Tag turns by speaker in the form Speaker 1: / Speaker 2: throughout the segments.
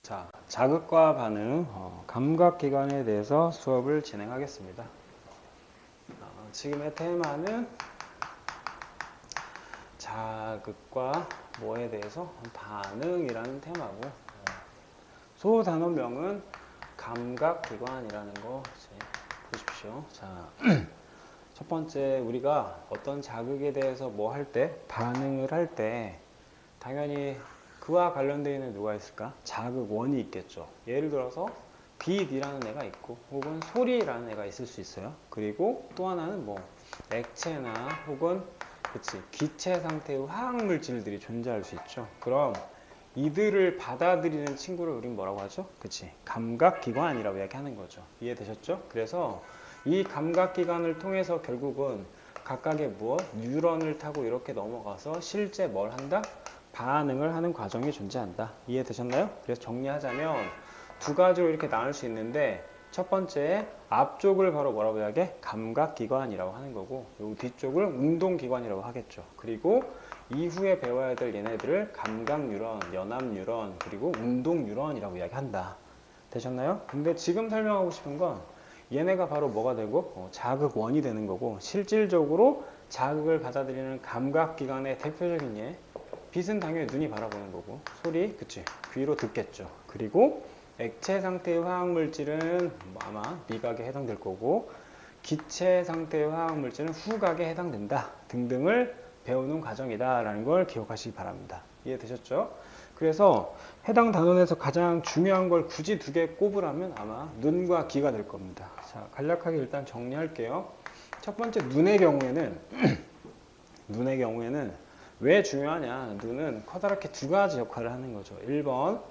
Speaker 1: 자, 자극과 반응, 감각기관에 대해서 수업을 진행하겠습니다. 지금의 테마는 자극과 뭐에 대해서 반응이라는 테마고, 소단어명은 감각기관이라는 거 보십시오. 자, 첫 번째 우리가 어떤 자극에 대해서 뭐 할 때, 반응을 할 때 당연히 그와 관련되어 있는 누가 있을까? 자극원이 있겠죠. 예를 들어서 빛이라는 애가 있고 혹은 소리라는 애가 있을 수 있어요. 그리고 또 하나는 뭐 액체나 혹은 기체 상태의 화학물질들이 존재할 수 있죠. 그럼 이들을 받아들이는 친구를 우린 뭐라고 하죠? 그치? 감각기관이라고 이야기하는 거죠. 이해되셨죠? 그래서 이 감각기관을 통해서 결국은 각각의 뉴런을 타고 이렇게 넘어가서 실제 뭘 한다? 반응을 하는 과정이 존재한다. 이해되셨나요? 그래서 정리하자면 두 가지로 이렇게 나눌 수 있는데, 첫 번째 앞쪽을 바로 뭐라고 이야기해? 감각기관이라고 하는 거고, 요 뒤쪽을 운동기관이라고 하겠죠. 그리고 이후에 배워야 될 얘네들을 감각뉴런, 연합뉴런, 그리고 운동뉴런이라고 이야기한다. 되셨나요? 근데 지금 설명하고 싶은 건 얘네가 바로 뭐가 되고 자극원이 되는 거고, 실질적으로 자극을 받아들이는 감각기관의 대표적인 예, 빛은 당연히 눈이 바라보는 거고, 소리, 그치, 귀로 듣겠죠. 그리고 액체 상태의 화학물질은 아마 미각에 해당될 거고, 기체 상태의 화학물질은 후각에 해당된다 등등을 배우는 과정이다 라는 걸 기억하시기 바랍니다. 이해되셨죠? 그래서 해당 단원에서 가장 중요한 걸 굳이 두 개 꼽으라면 아마 눈과 귀가 될 겁니다. 자, 간략하게 일단 정리할게요. 첫 번째 눈의 경우에는 눈의 경우에는 왜 중요하냐? 눈은 커다랗게 두 가지 역할을 하는 거죠. 1번,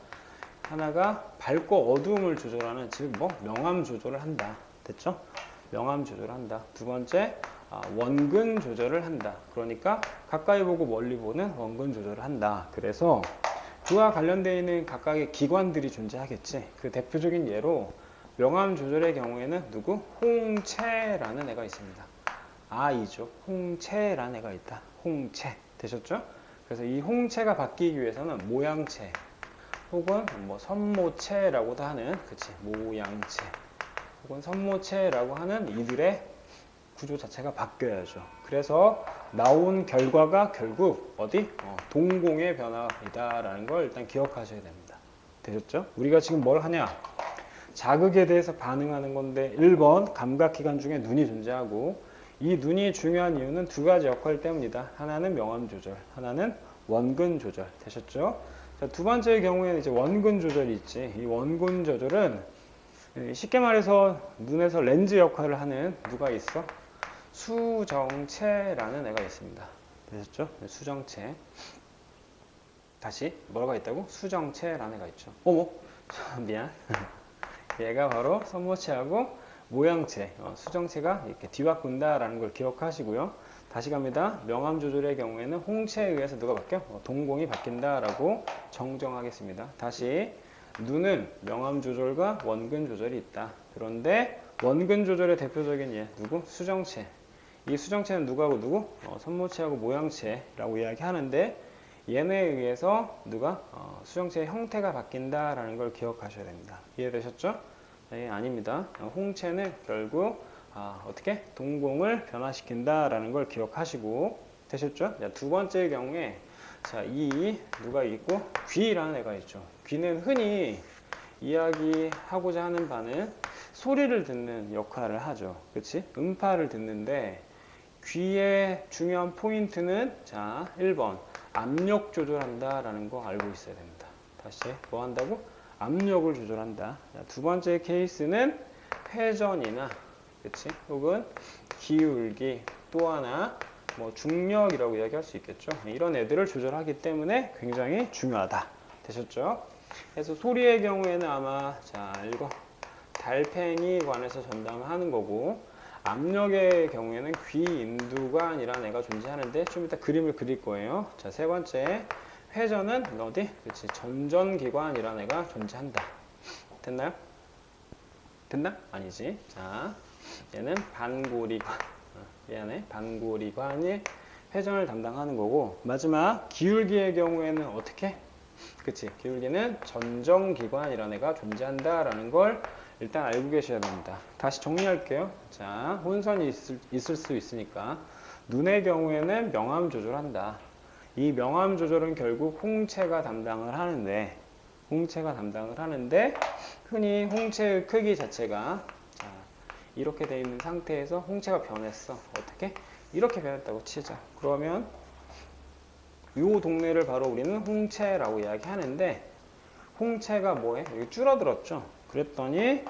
Speaker 1: 하나가 밝고 어두움을 조절하는, 즉 명암 조절을 한다. 됐죠? 명암 조절을 한다. 두 번째, 원근 조절을 한다. 그러니까 가까이 보고 멀리 보는 원근 조절을 한다. 그래서 그와 관련되어 있는 각각의 기관들이 존재하겠지. 그 대표적인 예로 명암 조절의 경우에는 누구? 홍채라는 애가 있습니다. 아이죠. 홍채라는 애가 있다. 홍채. 되셨죠? 그래서 이 홍채가 바뀌기 위해서는 모양채 혹은 선모체라고도 하는, 그치, 모양체 혹은 선모체라고 하는 이들의 구조 자체가 바뀌어야죠. 그래서 나온 결과가 결국 어디? 동공의 변화이다라는 걸 일단 기억하셔야 됩니다. 되셨죠? 우리가 지금 뭘 하냐? 자극에 대해서 반응하는 건데, 1번 감각기관 중에 눈이 존재하고, 이 눈이 중요한 이유는 두 가지 역할 때문이다. 하나는 명암 조절, 하나는 원근 조절. 되셨죠? 자, 두 번째의 경우에는 이제 원근 조절이 있지. 이 원근 조절은 쉽게 말해서 눈에서 렌즈 역할을 하는 누가 있어? 수정체라는 애가 있습니다. 되셨죠? 수정체. 다시 뭐가 있다고? 수정체라는 애가 있죠. 어머, 미안. 얘가 바로 선모체하고 모양체, 수정체가 이렇게 뒤바꾼다라는 걸 기억하시고요. 다시 갑니다. 명암 조절의 경우에는 홍채에 의해서 누가 바뀌어? 동공이 바뀐다라고 정정하겠습니다. 다시 눈은 명암 조절과 원근 조절이 있다. 그런데 원근 조절의 대표적인 예, 누구? 수정체. 이 수정체는 누구하고 누구? 선모체하고 모양체라고 이야기하는데, 얘네에 의해서 누가? 수정체의 형태가 바뀐다라는 걸 기억하셔야 됩니다. 이해되셨죠? 네, 아닙니다. 홍채는 결국 어떻게? 동공을 변화시킨다라는 걸 기억하시고, 되셨죠? 자, 두 번째 경우에 자, 이 누가 있고 귀라는 애가 있죠. 귀는 흔히 이야기하고자 하는 바는 소리를 듣는 역할을 하죠. 그치? 음파를 듣는데, 귀의 중요한 포인트는 자, 1번 압력 조절한다라는 거 알고 있어야 됩니다. 다시 뭐 한다고? 압력을 조절한다. 자, 두 번째 케이스는 회전이나, 그치? 혹은 기울기, 또 하나 중력이라고 이야기할 수 있겠죠. 이런 애들을 조절하기 때문에 굉장히 중요하다. 되셨죠? 그래서 소리의 경우에는 아마 자, 이거 달팽이 관에서 전담하는 거고, 압력의 경우에는 귀인두관이라는 애가 존재하는데 좀 이따 그림을 그릴 거예요. 자, 세 번째 회전은 어디? 그렇지, 전전기관이라는 애가 존재한다. 됐나요? 됐나? 아니지. 자, 얘는 반고리관. 미안해. 반고리관이 회전을 담당하는 거고, 마지막 기울기의 경우에는 어떻게? 그치? 기울기는 전정기관이라는 애가 존재한다라는 걸 일단 알고 계셔야 됩니다. 다시 정리할게요. 자, 혼선이 있을 수 있으니까 눈의 경우에는 명암 조절한다. 이 명암 조절은 결국 홍채가 담당을 하는데 흔히 홍채의 크기 자체가 자, 이렇게 돼 있는 상태에서 홍채가 변했어. 어떻게? 이렇게 변했다고 치자. 그러면 이 동네를 바로 우리는 홍채라고 이야기하는데 홍채가 뭐해? 여기 줄어들었죠. 그랬더니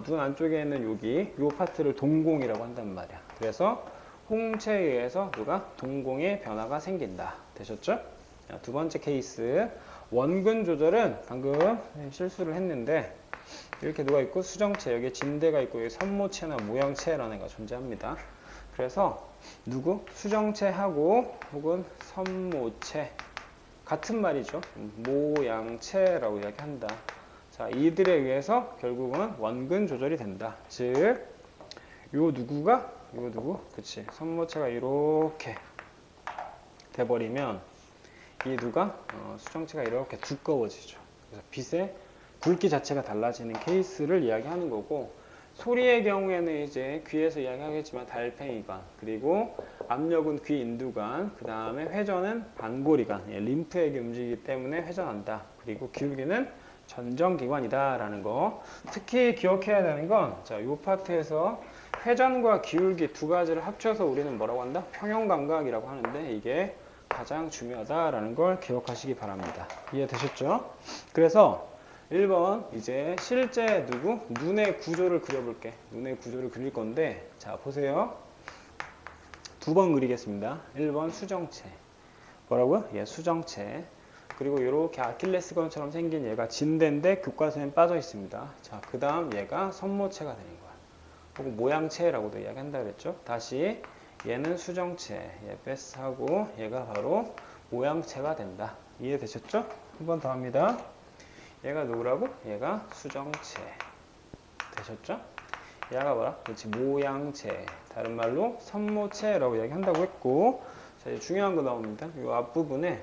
Speaker 1: 눈 안쪽에 있는 여기 이 파트를 동공이라고 한단 말이야. 그래서 홍채에 의해서 누가 동공의 변화가 생긴다. 되셨죠? 자, 두 번째 케이스 원근 조절은 방금 실수를 했는데 이렇게 누가 있고 수정체 여기 진대가 있고 여기 선모체나 모양체라는 애가 존재합니다. 그래서 누구? 수정체하고 혹은 선모체 같은 말이죠. 모양체라고 이야기한다. 자, 이들에 의해서 결국은 원근 조절이 된다. 즉, 요 누구? 그치. 선모체가 이렇게 돼버리면 이 누가? 수정체가 이렇게 두꺼워지죠. 그래서 빛의 굵기 자체가 달라지는 케이스를 이야기하는 거고, 소리의 경우에는 이제 귀에서 이야기하겠지만 달팽이관, 그리고 압력은 귀 인두관, 그 다음에 회전은 반고리관, 림프액이 움직이기 때문에 회전한다. 그리고 기울기는 전정기관이다 라는 거. 특히 기억해야 되는 건 자, 이 파트에서 회전과 기울기 두 가지를 합쳐서 우리는 뭐라고 한다? 평형감각이라고 하는데 이게 가장 중요하다라는 걸 기억하시기 바랍니다. 이해되셨죠? 그래서 1번 이제 실제 누구? 눈의 구조를 그려볼게. 눈의 구조를 그릴 건데 자 보세요. 두 번 그리겠습니다. 1번 수정체. 뭐라고요? 예, 수정체. 그리고 이렇게 아킬레스건처럼 생긴 얘가 진대인데 교과서에 빠져 있습니다. 자, 그 다음 얘가 선모체가 되는 거야. 혹은 모양체라고도 이야기한다 그랬죠. 다시 얘는 수정체. 얘 패스하고 얘가 바로 모양체가 된다. 이해되셨죠? 한 번 더 합니다. 얘가 누구라고? 얘가 수정체. 되셨죠? 얘가 뭐라? 그렇지, 모양체. 다른 말로 선모체라고 이야기한다고 했고, 자, 이제 중요한 거 나옵니다. 이 앞부분에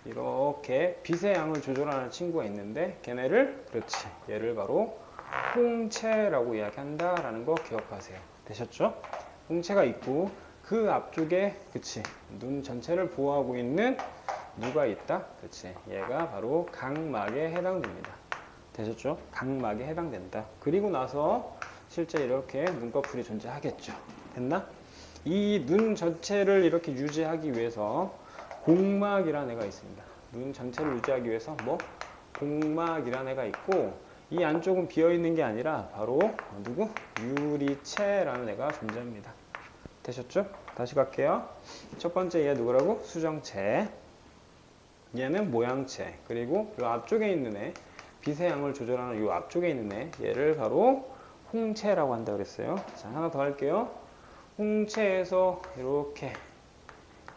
Speaker 1: 이렇게 빛의 양을 조절하는 친구가 있는데, 걔네를, 그렇지, 얘를 바로 홍채라고 이야기한다라는 거 기억하세요. 되셨죠? 홍채가 있고, 그 앞쪽에, 그치, 눈 전체를 보호하고 있는 누가 있다? 그치, 얘가 바로 각막에 해당됩니다. 되셨죠? 각막에 해당된다. 그리고 나서 실제 이렇게 눈꺼풀이 존재하겠죠. 됐나? 이 눈 전체를 이렇게 유지하기 위해서 공막이라는 애가 있습니다. 눈 전체를 유지하기 위해서 뭐? 공막이라는 애가 있고 이 안쪽은 비어있는 게 아니라 바로 누구? 유리체라는 애가 존재합니다. 되셨죠? 다시 갈게요. 첫 번째 얘 누구라고? 수정체. 얘는 모양체. 그리고 이 앞쪽에 있는 애 빛의 양을 조절하는 이 앞쪽에 있는 애 얘를 바로 홍채라고 한다고 그랬어요. 자, 하나 더 할게요. 홍채에서 이렇게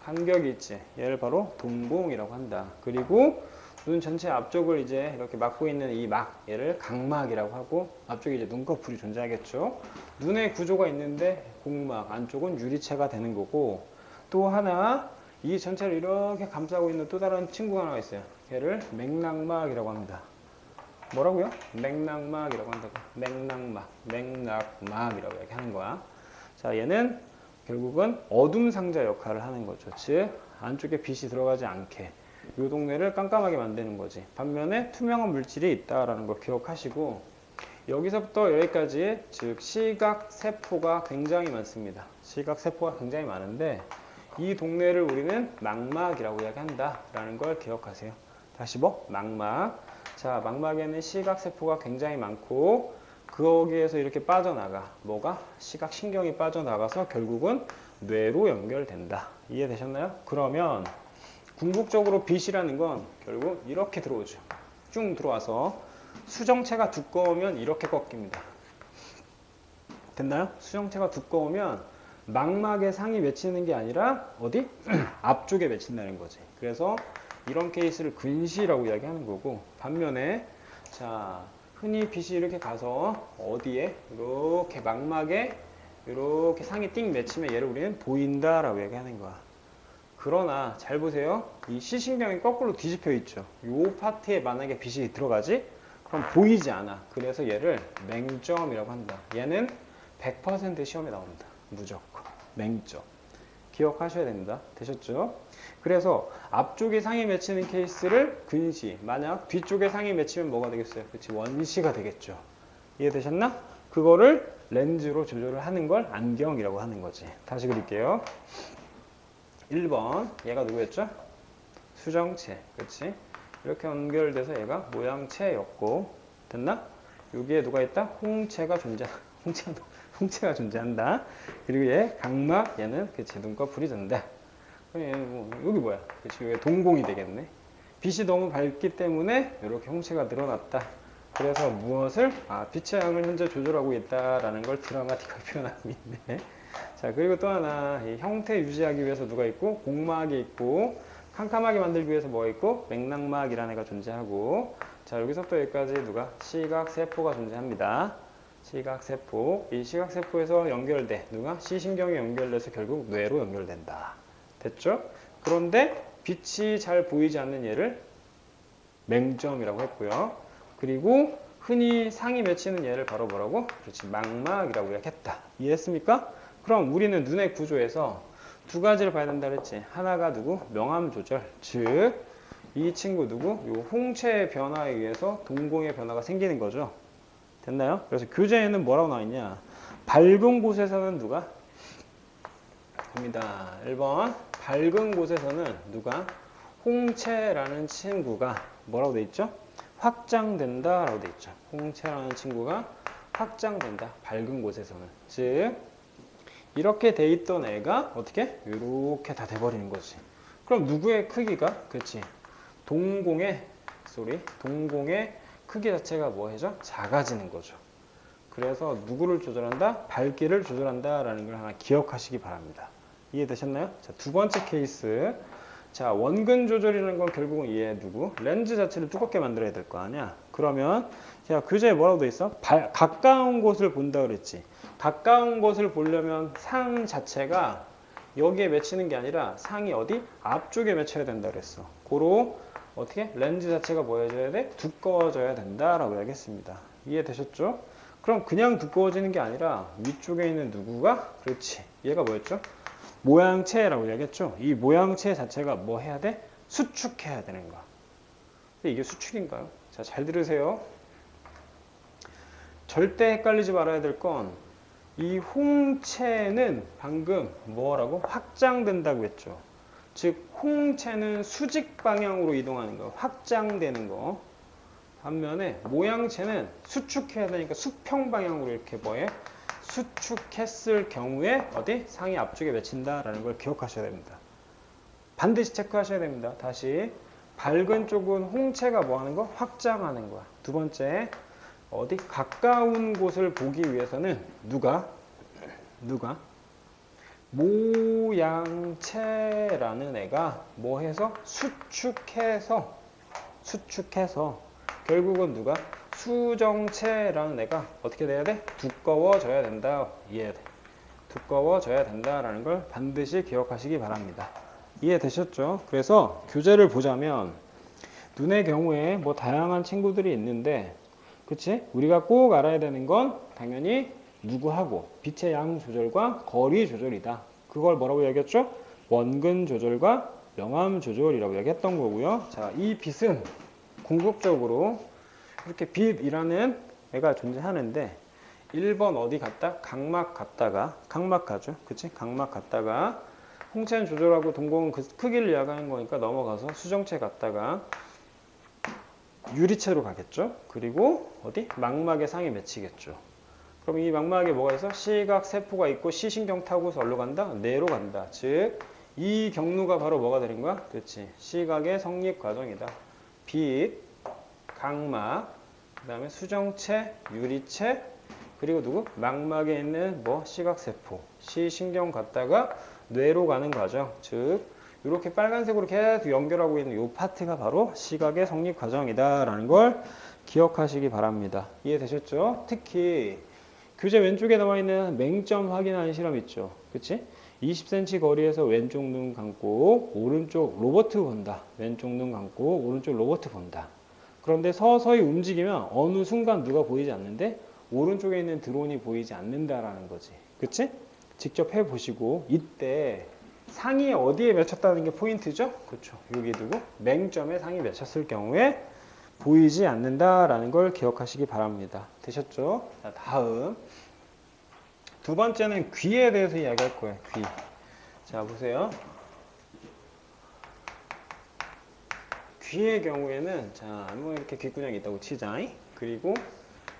Speaker 1: 간격이 있지. 얘를 바로 동공이라고 한다. 그리고 눈 전체 앞쪽을 이제 이렇게 막고 있는 이 막, 얘를 각막이라고 하고 앞쪽에 이제 눈꺼풀이 존재하겠죠. 눈의 구조가 있는데 공막, 안쪽은 유리체가 되는 거고 또 하나 이 전체를 이렇게 감싸고 있는 또 다른 친구가 하나 있어요. 얘를 맥락막이라고 합니다. 뭐라고요? 맥락막이라고 한다고. 맥락막이라고 얘기하는 거야. 자, 얘는 결국은 어둠 상자 역할을 하는 거죠. 즉, 안쪽에 빛이 들어가지 않게 이 동네를 깜깜하게 만드는 거지. 반면에 투명한 물질이 있다라는 걸 기억하시고 여기서부터 여기까지 즉 시각 세포가 굉장히 많습니다. 시각 세포가 굉장히 많은데 이 동네를 우리는 망막이라고 이야기한다라는 걸 기억하세요. 다시 뭐? 망막. 자, 망막에는 시각세포가 굉장히 많고 거기에서 이렇게 빠져나가. 뭐가? 시각신경이 빠져나가서 결국은 뇌로 연결된다. 이해되셨나요? 그러면 궁극적으로 빛이라는 건 결국 이렇게 들어오죠. 쭉 들어와서 수정체가 두꺼우면 이렇게 꺾입니다. 됐나요? 수정체가 두꺼우면 망막에 상이 맺히는 게 아니라 어디? 앞쪽에 맺힌다는 거지. 그래서 이런 케이스를 근시라고 이야기하는 거고 반면에 자 흔히 빛이 이렇게 가서 어디에? 이렇게 망막에 이렇게 상이 띵 맺히면 얘를 우리는 보인다라고 얘기하는 거야. 그러나 잘 보세요. 이 시신경이 거꾸로 뒤집혀 있죠. 요 파트에 만약에 빛이 들어가지? 그럼 보이지 않아. 그래서 얘를 맹점이라고 한다. 얘는 100% 시험에 나온다. 무조건. 맹점. 기억하셔야 됩니다. 되셨죠? 그래서 앞쪽에 상이 맺히는 케이스를 근시, 만약 뒤쪽에 상이 맺히면 뭐가 되겠어요? 그렇지, 원시가 되겠죠. 이해되셨나? 그거를 렌즈로 조절을 하는 걸 안경이라고 하는 거지. 다시 그릴게요. 1번 얘가 누구였죠? 수정체. 그렇지? 이렇게 연결돼서 얘가 모양체였고, 됐나? 여기에 누가 있다? 홍채가 홍채가 존재한다. 그리고 얘 각막, 얘는 그치, 눈꺼풀이 된다. 여기 뭐야? 그치, 여기 동공이 되겠네. 빛이 너무 밝기 때문에 이렇게 홍채가 늘어났다. 그래서 무엇을? 빛의 양을 현재 조절하고 있다라는 걸 드라마틱하게 표현하고 있네. 자, 그리고 또 하나, 이 형태 유지하기 위해서 누가 있고, 공막이 있고, 캄캄하게 만들기 위해서 뭐가 있고, 맥락막이라는 애가 존재하고, 자, 여기서부터 여기까지 누가? 시각세포가 존재합니다. 시각세포. 이 시각세포에서 연결돼. 누가? 시신경이 연결돼서 결국 뇌로 연결된다. 됐죠? 그런데 빛이 잘 보이지 않는 얘를 맹점이라고 했고요. 그리고 흔히 상이 맺히는 얘를 바로 뭐라고? 그렇지, 망막이라고 이야기했다. 이해했습니까? 그럼 우리는 눈의 구조에서 두 가지를 봐야 된다 그랬지. 하나가 누구? 명암 조절. 즉, 이 친구 누구? 요 홍채의 변화에 의해서 동공의 변화가 생기는 거죠. 됐나요? 그래서 교재에는 뭐라고 나와 있냐? 밝은 곳에서는 누가? 갑니다. 1번. 밝은 곳에서는 누가? 홍채라는 친구가 뭐라고 돼 있죠? 확장된다 라고 돼 있죠. 홍채라는 친구가 확장된다. 밝은 곳에서는. 즉, 이렇게 돼 있던 애가 어떻게? 이렇게 다 돼버리는 거지. 그럼 누구의 크기가? 그렇지. 동공의 크기 자체가 뭐해져? 작아지는 거죠. 그래서 누구를 조절한다? 밝기를 조절한다 라는 걸 하나 기억하시기 바랍니다. 이해되셨나요? 자, 두 번째 케이스. 자, 원근 조절이라는 건 결국은 얘 누구? 렌즈 자체를 두껍게 만들어야 될 거 아니야? 그러면 자, 교재에 뭐라고 돼 있어? 가까운 곳을 본다 그랬지. 가까운 곳을 보려면 상 자체가 여기에 맺히는 게 아니라 상이 어디? 앞쪽에 맺혀야 된다 그랬어. 고로 어떻게? 렌즈 자체가 뭐 해줘야 돼? 두꺼워져야 된다라고 이야기했습니다. 이해되셨죠? 그럼 그냥 두꺼워지는 게 아니라 위쪽에 있는 누구가? 그렇지. 얘가 뭐였죠? 모양체라고 이야기했죠? 이 모양체 자체가 뭐 해야 돼? 수축해야 되는 거야. 근데 이게 수축인가요? 자, 잘 들으세요. 절대 헷갈리지 말아야 될 건 이 홍채는 방금 뭐라고? 확장된다고 했죠. 즉 홍채는 수직 방향으로 이동하는 거, 확장되는 거. 반면에 모양체는 수축해야 되니까 수평 방향으로 이렇게 뭐해? 수축했을 경우에 어디? 상이 앞쪽에 맺힌다라는 걸 기억하셔야 됩니다. 반드시 체크하셔야 됩니다. 다시 밝은 쪽은 홍채가 뭐 하는 거? 확장하는 거야. 두 번째, 어디? 가까운 곳을 보기 위해서는 누가? 모양체라는 애가 뭐 해서? 수축해서 결국은 누가? 수정체라는 애가 어떻게 돼야 돼? 두꺼워져야 된다. 이해돼. 두꺼워져야 된다라는 걸 반드시 기억하시기 바랍니다. 이해되셨죠? 그래서 교재를 보자면 눈의 경우에 뭐 다양한 친구들이 있는데, 그치? 우리가 꼭 알아야 되는 건 당연히 누구하고 빛의 양 조절과 거리 조절이다. 그걸 뭐라고 얘기했죠? 원근 조절과 명암 조절이라고 얘기했던 거고요. 자, 이 빛은 궁극적으로 이렇게 빛이라는 애가 존재하는데 1번 어디 갔다? 각막 가죠. 그치? 각막 갔다가 홍채는 조절하고 동공은 그 크기를 이야기하는 거니까 넘어가서 수정체 갔다가 유리체로 가겠죠. 그리고 어디? 망막에 상이 맺히겠죠. 그럼 이 망막에 뭐가 있어? 시각세포가 있고 시신경 타고서 어디로 간다? 뇌로 간다. 즉, 이 경로가 바로 뭐가 되는 거야? 그렇지. 시각의 성립 과정이다. 빛, 각막, 그 다음에 수정체, 유리체, 그리고 누구? 망막에 있는 뭐? 시각세포, 시신경 갔다가 뇌로 가는 과정. 즉, 이렇게 빨간색으로 계속 연결하고 있는 이 파트가 바로 시각의 성립 과정이다라는 걸 기억하시기 바랍니다. 이해되셨죠? 특히 교재 왼쪽에 나와 있는 맹점 확인하는 실험 있죠. 그치? 20cm 거리에서 왼쪽 눈 감고 오른쪽 로버트 본다. 왼쪽 눈 감고 오른쪽 로버트 본다. 그런데 서서히 움직이면 어느 순간 누가 보이지 않는데 오른쪽에 있는 드론이 보이지 않는다라는 거지. 그치? 직접 해보시고 이때 상이 어디에 맺혔다는 게 포인트죠? 그렇죠. 여기 두고 맹점에 상이 맺혔을 경우에 보이지 않는다라는 걸 기억하시기 바랍니다. 되셨죠? 자, 다음 두 번째는 귀에 대해서 이야기할 거예요. 귀. 자, 보세요. 귀의 경우에는 자, 뭐 이렇게 귓구녕이 있다고 치자. 그리고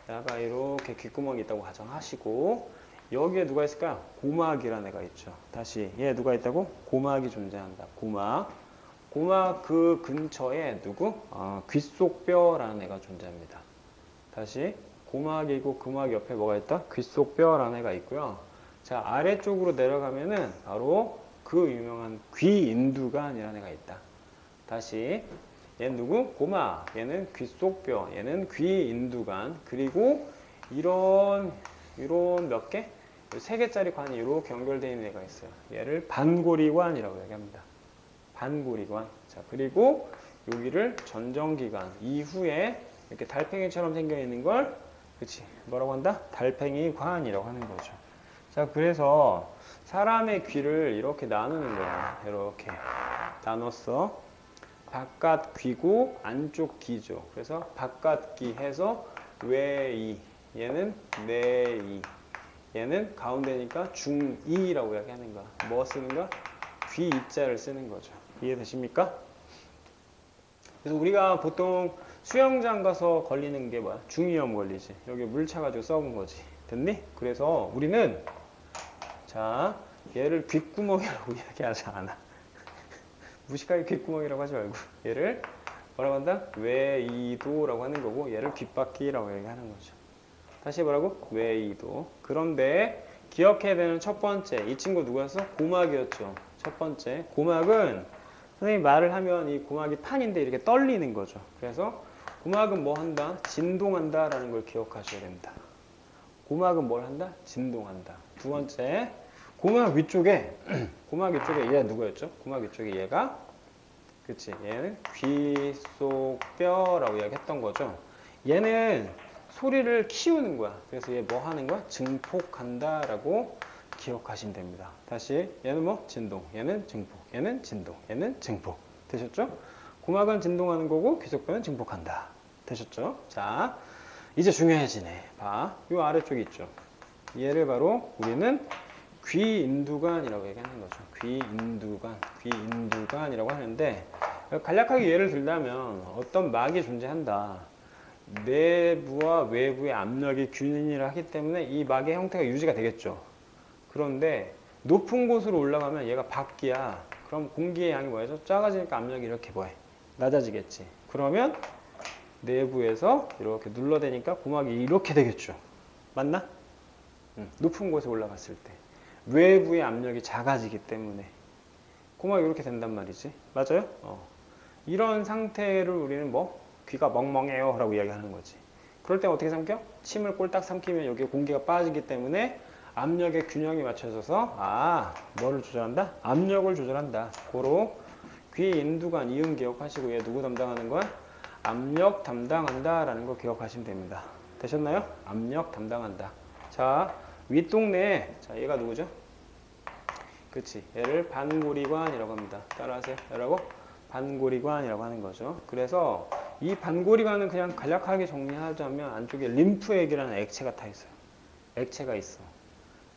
Speaker 1: 야가 이렇게 귓구멍이 있다고 가정하시고 여기에 누가 있을까요? 고막이라는 애가 있죠. 다시 얘 누가 있다고? 고막이 존재한다. 고막. 고막 그 근처에 누구? 귓속뼈라는 애가 존재합니다. 다시 고막이고 고막 옆에 뭐가 있다? 귓속뼈라는 애가 있고요. 자, 아래쪽으로 내려가면은 바로 그 유명한 귀인두관이라는 애가 있다. 다시 얘는 누구? 고막, 얘는 귓속뼈, 얘는 귀인두관. 그리고 이런 몇 개? 세 개짜리 관이 이렇게 연결되어 있는 애가 있어요. 얘를 반고리관이라고 얘기합니다. 반고리관. 자, 그리고 여기를 전정기관. 이후에 이렇게 달팽이처럼 생겨 있는 걸, 그치? 뭐라고 한다? 달팽이관이라고 하는 거죠. 자, 그래서 사람의 귀를 이렇게 나누는 거야. 이렇게 나눴어. 바깥 귀고 안쪽 귀죠. 그래서 바깥 귀 해서 외이, 얘는 내이, 얘는 가운데니까 중이라고 이야기하는 거야. 뭐 쓰는 거야? 귀 이자를 쓰는 거죠. 이해되십니까? 그래서 우리가 보통 수영장 가서 걸리는 게 뭐야? 중이염 걸리지. 여기 물 차가지고 썩은 거지. 됐니? 그래서 우리는 자, 얘를 귓구멍이라고 이야기하지 않아. 무식하게 귓구멍이라고 하지 말고 얘를 뭐라고 한다? 외이도라고 하는 거고 얘를 귓바퀴라고 얘기하는 거죠. 다시 뭐라고? 외이도. 그런데 기억해야 되는 첫 번째 이 친구 누구였어? 고막이었죠. 첫 번째 고막은 선생님이 말을 하면 이 고막이 판인데 이렇게 떨리는 거죠. 그래서 고막은 뭐 한다? 진동한다 라는 걸 기억하셔야 됩니다. 고막은 뭘 한다? 진동한다. 두 번째 고막 위쪽에 고막 위쪽에 얘가 누구였죠? 고막 위쪽에 얘가 그치 얘는 귀속뼈라고 이야기했던 거죠. 얘는 소리를 키우는 거야. 그래서 얘 뭐 하는 거야? 증폭한다 라고 기억하시면 됩니다. 다시 얘는 뭐? 진동, 얘는 증폭, 얘는 진동, 얘는 증폭. 되셨죠? 고막은 진동하는 거고 귀속뼈는 증폭한다. 되셨죠? 자, 이제 중요해지네. 봐, 요 아래쪽에 있죠. 얘를 바로 우리는 귀인두관이라고 얘기하는 거죠. 귀인두관이라고 하는데 간략하게 예를 들자면 어떤 막이 존재한다. 내부와 외부의 압력이 균일을 하기 때문에 이 막의 형태가 유지가 되겠죠. 그런데 높은 곳으로 올라가면 얘가 밖이야. 그럼 공기의 양이 뭐예요? 작아지니까 압력이 이렇게 뭐해? 낮아지겠지. 그러면 내부에서 이렇게 눌러대니까 고막이 이렇게 되겠죠. 맞나? 높은 곳에 올라갔을 때 외부의 압력이 작아지기 때문에 고막이 이렇게 된단 말이지. 맞아요? 이런 상태를 우리는 뭐 귀가 멍멍해요 라고 이야기하는 거지. 그럴 때 어떻게 삼켜? 침을 꼴딱 삼키면 여기에 공기가 빠지기 때문에 압력의 균형이 맞춰져서 뭐를 조절한다? 압력을 조절한다. 고로 귀인두관 이응 기억하시고 얘 누구 담당하는 거야? 압력 담당한다 라는 거 기억하시면 됩니다. 되셨나요? 압력 담당한다. 자, 윗동네 자 얘가 누구죠? 그치 얘를 반고리관이라고 합니다. 따라하세요. 뭐라고? 반고리관이라고 하는 거죠. 그래서 이 반고리관은 그냥 간략하게 정리하자면 안쪽에 림프액이라는 액체가 타 있어요. 액체가 있어.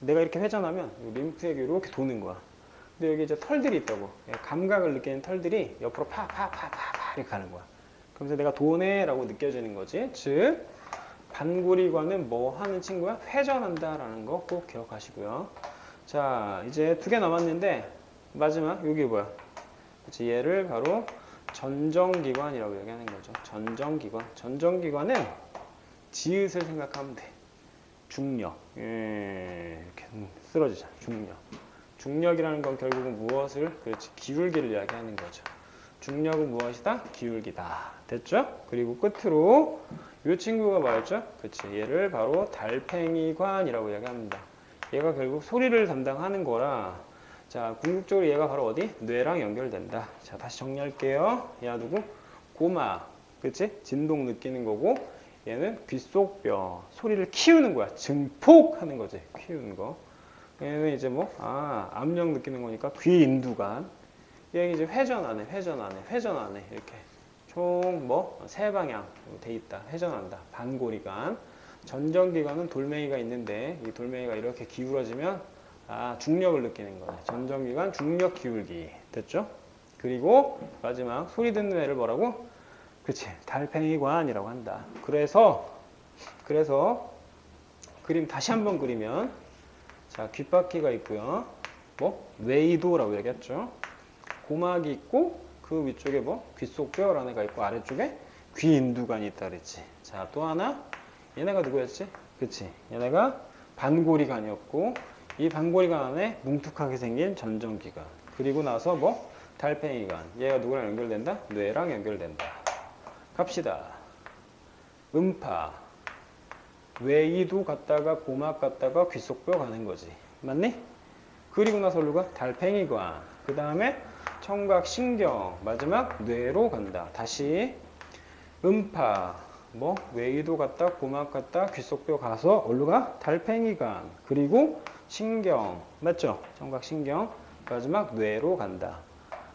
Speaker 1: 내가 이렇게 회전하면 림프액이 이렇게 도는 거야. 근데 여기 이제 털들이 있다고. 감각을 느끼는 털들이 옆으로 파파파파파 이렇게 가는 거야. 그러면서 내가 도네 라고 느껴지는 거지. 즉 반고리관은 뭐 하는 친구야? 회전한다 라는 거 꼭 기억하시고요. 자, 이제 두 개 남았는데 마지막 여기 뭐야? 그치, 얘를 바로 전정기관이라고 얘기하는 거죠. 전정기관. 전정기관은 지읒을 생각하면 돼. 중력. 이렇게 쓰러지잖아. 중력. 중력이라는 건 결국은 무엇을? 그렇지. 기울기를 이야기하는 거죠. 중력은 무엇이다? 기울기다. 됐죠? 그리고 끝으로 이 친구가 뭐였죠? 그치. 얘를 바로 달팽이관이라고 이야기합니다. 얘가 결국 소리를 담당하는 거라 자, 궁극적으로 얘가 바로 어디? 뇌랑 연결된다. 자, 다시 정리할게요. 얘가 누구? 고막. 그치? 진동 느끼는 거고, 얘는 귓속뼈. 소리를 키우는 거야. 증폭하는 거지. 키우는 거. 얘는 이제 뭐, 압력 느끼는 거니까 귀인두관. 얘 이제 회전하네, 회전하네. 이렇게. 총 뭐, 세 방향 돼 있다. 회전한다. 반고리관. 전정기관은 돌멩이가 있는데, 이 돌멩이가 이렇게 기울어지면, 중력을 느끼는 거네. 전정기관 중력 기울기. 됐죠? 그리고 마지막 소리 듣는 애를 뭐라고? 그치. 달팽이관이라고 한다. 그래서 그림 다시 한번 그리면 자, 귓바퀴가 있고요. 뭐? 뇌이도라고 얘기했죠. 고막이 있고 그 위쪽에 뭐? 귓속뼈라는 애가 있고 아래쪽에 귀인두관이 있다 그랬지. 자, 또 하나. 얘네가 누구였지? 그치. 얘네가 반고리관이었고 이 반고리관 안에 뭉툭하게 생긴 전정기관. 그리고 나서 뭐? 달팽이관. 얘가 누구랑 연결된다? 뇌랑 연결된다. 갑시다. 음파. 뇌이도 갔다가 고막 갔다가 귓속뼈 가는 거지. 맞니? 그리고 나서 누가? 달팽이관. 그 다음에 청각신경. 마지막 뇌로 간다. 다시 음파. 뭐 뇌이도 갔다 고막 갔다 귓속뼈 가서 어디로 가? 달팽이관. 그리고 신경. 맞죠? 청각신경. 마지막 뇌로 간다.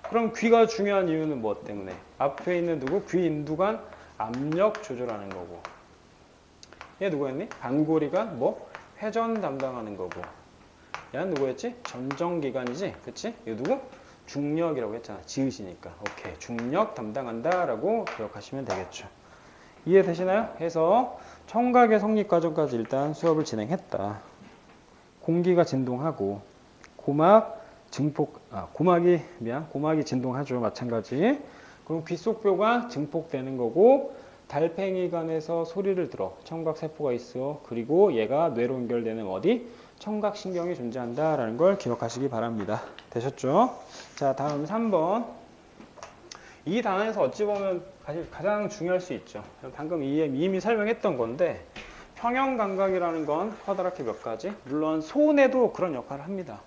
Speaker 1: 그럼 귀가 중요한 이유는 뭐 때문에? 앞에 있는 누구? 귀인두관 압력 조절하는 거고. 얘 누구였니? 반고리관 뭐? 회전 담당하는 거고. 얘는 누구였지? 전정기관이지? 그치? 얘 누구? 중력이라고 했잖아. 지읒이니까. 오케이. 중력 담당한다 라고 기억하시면 되겠죠. 이해되시나요? 해서 청각의 성립 과정까지 일단 수업을 진행했다. 공기가 진동하고 고막이 진동하죠. 마찬가지. 그럼 귓속뼈가 증폭되는 거고 달팽이관에서 소리를 들어. 청각세포가 있어. 그리고 얘가 뇌로 연결되는 어디? 청각신경이 존재한다라는 걸 기억하시기 바랍니다. 되셨죠? 자, 다음 3번. 이 단어에서 어찌 보면 가장 중요할 수 있죠. 방금 이미 설명했던 건데 평형감각이라는 건 커다랗게 몇 가지. 물론 손에도 그런 역할을 합니다.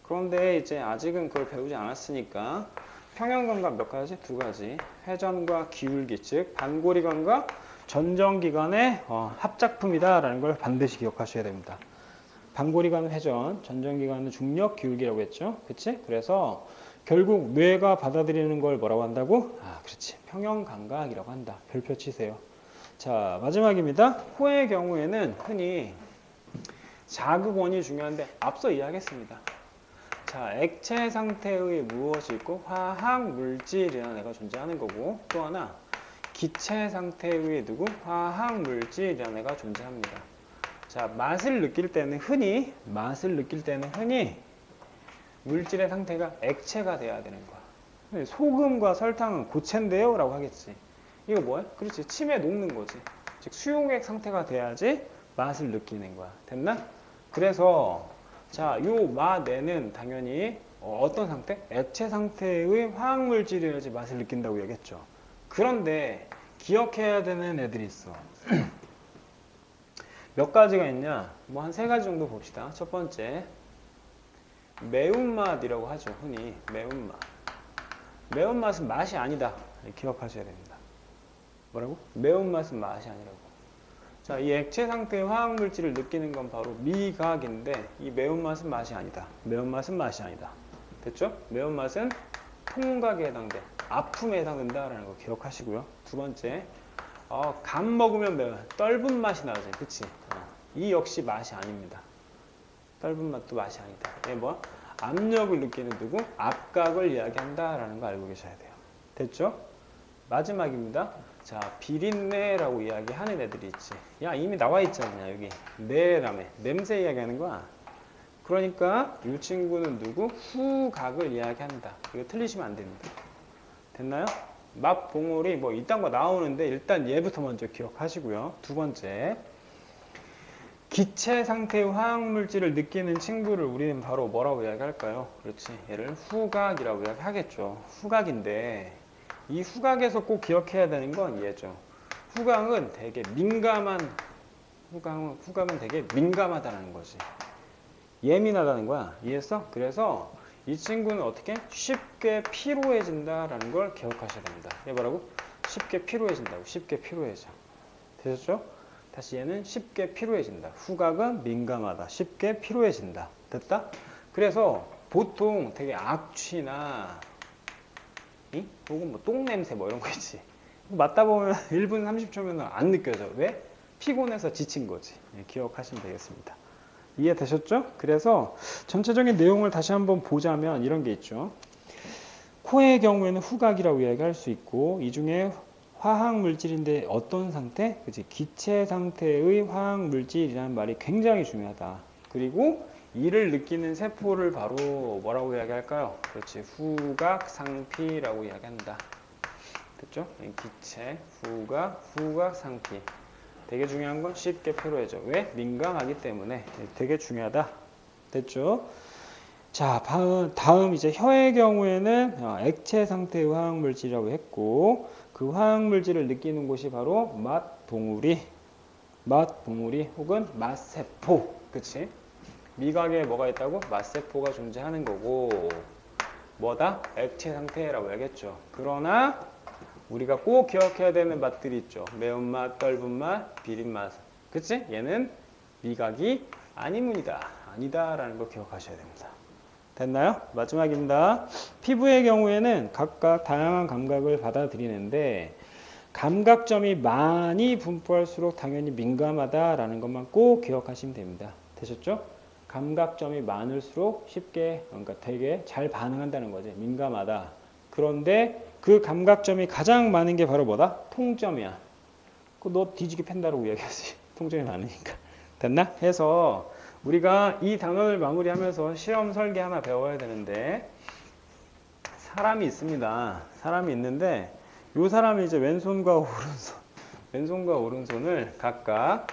Speaker 1: 그런데 이제 아직은 그걸 배우지 않았으니까 평형감각 몇 가지? 두 가지. 회전과 기울기, 즉 반고리관과 전정기관의 합작품이다라는 걸 반드시 기억하셔야 됩니다. 반고리관은 회전, 전정기관은 중력, 기울기라고 했죠. 그치? 그래서 결국 뇌가 받아들이는 걸 뭐라고 한다고? 그렇지. 평형감각이라고 한다. 별표 치세요. 자, 마지막입니다. 코의 경우에는 흔히 자극원이 중요한데 앞서 이야기했습니다. 자, 액체 상태의 무엇이 있고 화학 물질이라는 애가 존재하는 거고 또 하나 기체 상태의 누구? 화학 물질이라는 애가 존재합니다. 자, 맛을 느낄 때는 흔히 물질의 상태가 액체가 돼야 되는 거야. 소금과 설탕은 고체인데요? 라고 하겠지. 이거 뭐야? 그렇지. 침에 녹는 거지. 즉 수용액 상태가 돼야지 맛을 느끼는 거야. 됐나? 그래서 자, 요 마내는 당연히 어떤 상태? 액체 상태의 화학물질이어야지 맛을 느낀다고 얘기했죠. 그런데 기억해야 되는 애들이 있어. 몇 가지가 있냐? 뭐 한 세 가지 정도 봅시다. 첫 번째, 매운맛이라고 하죠. 흔히 매운맛. 매운맛은 맛이 아니다. 기억하셔야 됩니다. 뭐라고? 매운맛은 맛이 아니라고. 자, 이 액체 상태의 화학물질을 느끼는 건 바로 미각인데 이 매운맛은 맛이 아니다. 매운맛은 맛이 아니다. 됐죠? 매운맛은 통각에 해당돼. 아픔에 해당된다라는 거 기억하시고요. 두 번째, 간 먹으면 매워. 떫은 맛이 나지. 그치? 이 역시 맛이 아닙니다. 떫은 맛도 맛이 아니다. 얘 뭐야? 압력을 느끼는 누구? 압각을 이야기한다라는 거 알고 계셔야 돼요. 됐죠? 마지막입니다. 자, 비린내라고 이야기하는 애들이 있지. 야, 이미 나와 있잖냐, 여기. 내라며. 냄새 이야기하는 거야. 그러니까 이 친구는 누구? 후각을 이야기한다. 이거 틀리시면 안 됩니다. 됐나요? 맛 봉오리 뭐 이딴 거 나오는데 일단 얘부터 먼저 기억하시고요. 두 번째, 기체 상태의 화학물질을 느끼는 친구를 우리는 바로 뭐라고 이야기할까요? 그렇지. 얘를 후각이라고 이야기하겠죠. 후각인데 이 후각에서 꼭 기억해야 되는 건 얘죠. 후각은 되게 민감하다는 거지. 예민하다는 거야. 이해했어? 그래서 이 친구는 어떻게? 쉽게 피로해진다라는 걸 기억하셔야 됩니다. 얘 뭐라고? 쉽게 피로해진다고. 쉽게 피로해져. 되셨죠? 다시 얘는 쉽게 피로해진다. 후각은 민감하다. 쉽게 피로해진다. 됐다? 그래서 보통 되게 악취나 혹은 뭐 똥냄새 뭐 이런 거 있지. 맞다 보면 1분 30초면 안 느껴져. 왜? 피곤해서 지친 거지. 기억하시면 되겠습니다. 이해되셨죠? 그래서 전체적인 내용을 다시 한번 보자면 이런 게 있죠. 코의 경우에는 후각이라고 이야기할 수 있고, 이 중에 화학 물질인데 어떤 상태? 그치? 기체 상태의 화학 물질이라는 말이 굉장히 중요하다. 그리고 이를 느끼는 세포를 바로 뭐라고 이야기할까요? 그렇지. 후각 상피라고 이야기한다. 됐죠? 기체, 후각 상피. 되게 중요한 건 쉽게 피로해져. 왜? 민감하기 때문에 되게 중요하다. 됐죠? 자, 다음 이제 혀의 경우에는 액체 상태의 화학물질이라고 했고, 그 화학물질을 느끼는 곳이 바로 맛봉우리 혹은 맛세포. 그치? 미각에 뭐가 있다고? 맛세포가 존재하는 거고, 뭐다? 액체 상태라고 해야겠죠. 그러나 우리가 꼭 기억해야 되는 맛들이 있죠. 매운맛, 떫은맛, 비린맛. 그치? 얘는 미각이 아니다라는 걸 기억하셔야 됩니다. 됐나요? 마지막입니다. 피부의 경우에는 각각 다양한 감각을 받아들이는데 감각점이 많이 분포할수록 당연히 민감하다라는 것만 꼭 기억하시면 됩니다. 되셨죠? 감각점이 많을수록 쉽게, 그러니까 되게 잘 반응한다는 거지. 민감하다. 그런데 그 감각점이 가장 많은 게 바로 뭐다? 통점이야. 너 뒤지게 팬다라고 이야기하지. 통점이 많으니까. 됐나? 해서 우리가 이 단원을 마무리하면서 시험 설계 하나 배워야 되는데, 사람이 있습니다. 사람이 있는데 이 사람이 이제 왼손과 오른손을 각각,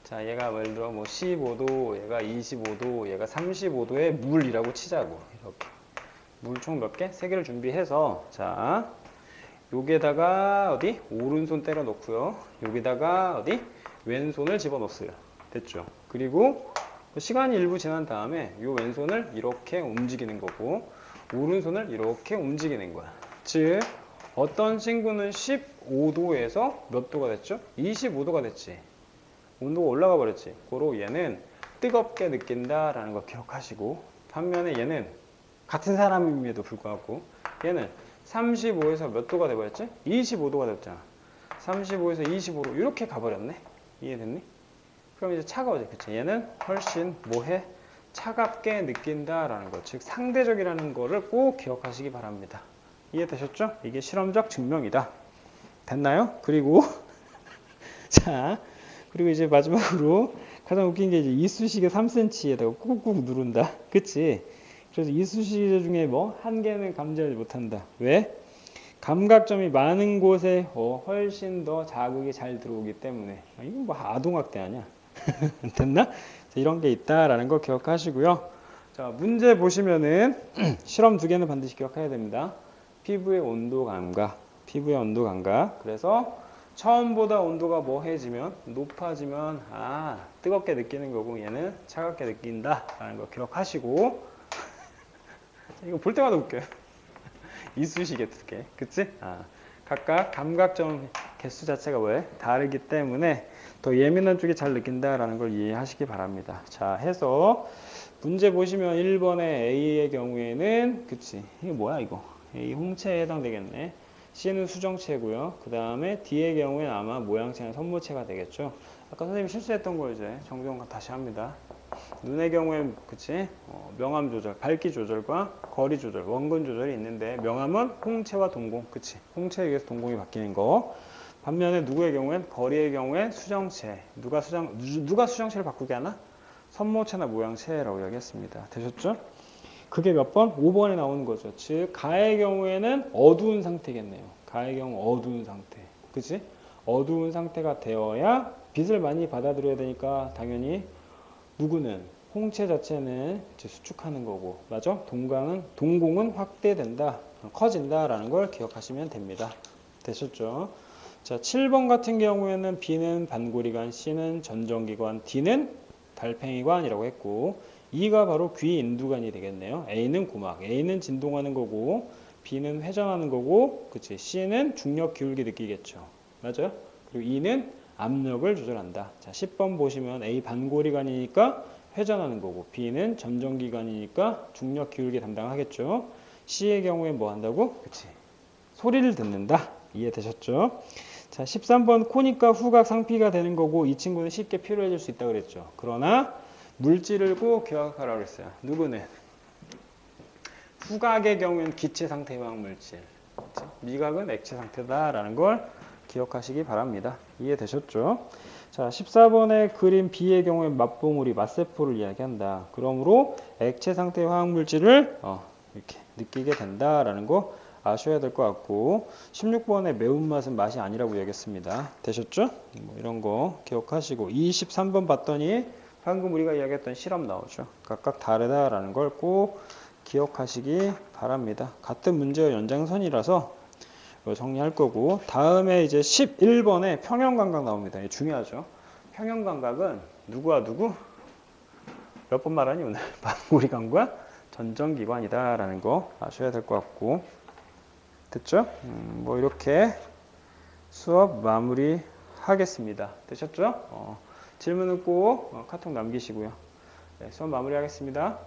Speaker 1: 자, 얘가 예를 들어 뭐 15도, 얘가 25도, 얘가 35도의 물이라고 치자고. 이렇게 물 총 몇 개? 3개를 준비해서, 자, 여기에다가 어디? 오른손 때려 놓고요. 여기다가 어디? 왼손을 집어 넣었어요. 됐죠? 그리고 시간이 일부 지난 다음에 이 왼손을 이렇게 움직이는 거고, 오른손을 이렇게 움직이는 거야. 즉, 어떤 친구는 15도에서 몇 도가 됐죠? 25도가 됐지. 온도가 올라가 버렸지. 고로 얘는 뜨겁게 느낀다라는 거 기억하시고, 반면에 얘는 같은 사람임에도 불구하고 얘는 35에서 몇 도가 돼버렸지? 25도가 됐잖아. 35에서 25로 이렇게 가버렸네. 이해됐니? 그럼 이제 차가워져. 그치? 얘는 훨씬 뭐해? 차갑게 느낀다라는 것. 즉 상대적이라는 거를 꼭 기억하시기 바랍니다. 이해되셨죠? 이게 실험적 증명이다. 됐나요? 그리고 자, 그리고 이제 마지막으로 가장 웃긴 게 이제 이쑤시개 3cm에다가 꾹꾹 누른다. 그치? 그래서 이쑤시개 중에 뭐 한 개는 감지하지 못한다. 왜? 감각점이 많은 곳에 훨씬 더 자극이 잘 들어오기 때문에. 이건 뭐 아동학대 아니야? 됐나? 자, 이런 게 있다라는 거 기억하시고요. 자, 문제 보시면은 실험 2개는 반드시 기억해야 됩니다. 피부의 온도 감각. 그래서 처음보다 온도가 뭐해지면, 높아지면 뜨겁게 느끼는 거고, 얘는 차갑게 느낀다라는 거 기억하시고. 이거 볼 때마다 웃겨요. 이쑤시개 2개, 그치? 각각 감각점 개수 자체가 뭐예요? 다르기 때문에 더 예민한 쪽이 잘 느낀다라는 걸 이해하시기 바랍니다. 자, 해서 문제 보시면 1번의 A의 경우에는, 그치? 이게 뭐야 이거? A 홍채에 해당되겠네. C는 수정체고요. 그 다음에 D의 경우에는 아마 모양체나 선모체가 되겠죠. 아까 선생님이 실수했던 거 이제 정정 다시 합니다. 눈의 경우엔 그치? 명암 조절, 밝기 조절과 거리 조절, 원근 조절이 있는데, 명암은 홍채와 동공, 그치? 홍채에 의해서 동공이 바뀌는 거. 반면에 누구의 경우엔, 거리의 경우엔 수정체. 누가 수정체를 바꾸게 하나? 선모체나 모양체라고 이야기했습니다. 되셨죠? 그게 몇 번? 5번에 나오는 거죠. 즉 가의 경우에는 어두운 상태겠네요. 가의 경우 어두운 상태. 그치? 어두운 상태가 되어야 빛을 많이 받아들여야 되니까 당연히 누구는 홍채 자체는 수축하는 거고, 맞아? 동공은 확대된다, 커진다라는 걸 기억하시면 됩니다. 되셨죠? 자, 7번 같은 경우에는 B는 반고리관, C는 전정기관, D는 달팽이관이라고 했고, E가 바로 귀인두관이 되겠네요. A는 고막, A는 진동하는 거고 B는 회전하는 거고, 그치? C는 중력 기울기 느끼겠죠. 맞아요? 그리고 E는 압력을 조절한다. 자, 10번 보시면 A 반고리관이니까 회전하는 거고, B는 점정기관이니까 중력 기울기 담당하겠죠. C의 경우에 뭐 한다고? 그치? 소리를 듣는다. 이해되셨죠? 자, 13번 코니까 후각 상피가 되는 거고, 이 친구는 쉽게 피로해질 수 있다고 그랬죠. 그러나 물질을 꼭 기억하라고 그랬어요. 누구는? 후각의 경우에는 기체 상태 화학 물질, 미각은 액체 상태다라는 걸 기억하시기 바랍니다. 이해되셨죠? 자, 14번의 그림 B의 경우에 맛봉우리, 맛세포를 이야기한다. 그러므로 액체 상태 화학 물질을 이렇게 느끼게 된다라는 거 아셔야 될 것 같고, 16번의 매운맛은 맛이 아니라고 이야기했습니다. 되셨죠? 뭐 이런 거 기억하시고, 23번 봤더니 방금 우리가 이야기했던 실험 나오죠. 각각 다르다라는 걸 꼭 기억하시기 바랍니다. 같은 문제의 연장선이라서 정리할 거고, 다음에 이제 11번에 평형감각 나옵니다. 이게 중요하죠. 평형감각은 누구와 누구? 몇 번 말하니 오늘? 방구리관과 전정기관이다라는 거 아셔야 될 것 같고, 됐죠? 뭐 이렇게 수업 마무리 하겠습니다. 되셨죠? 질문은 꼭 카톡 남기시고요. 네, 수업 마무리 하겠습니다.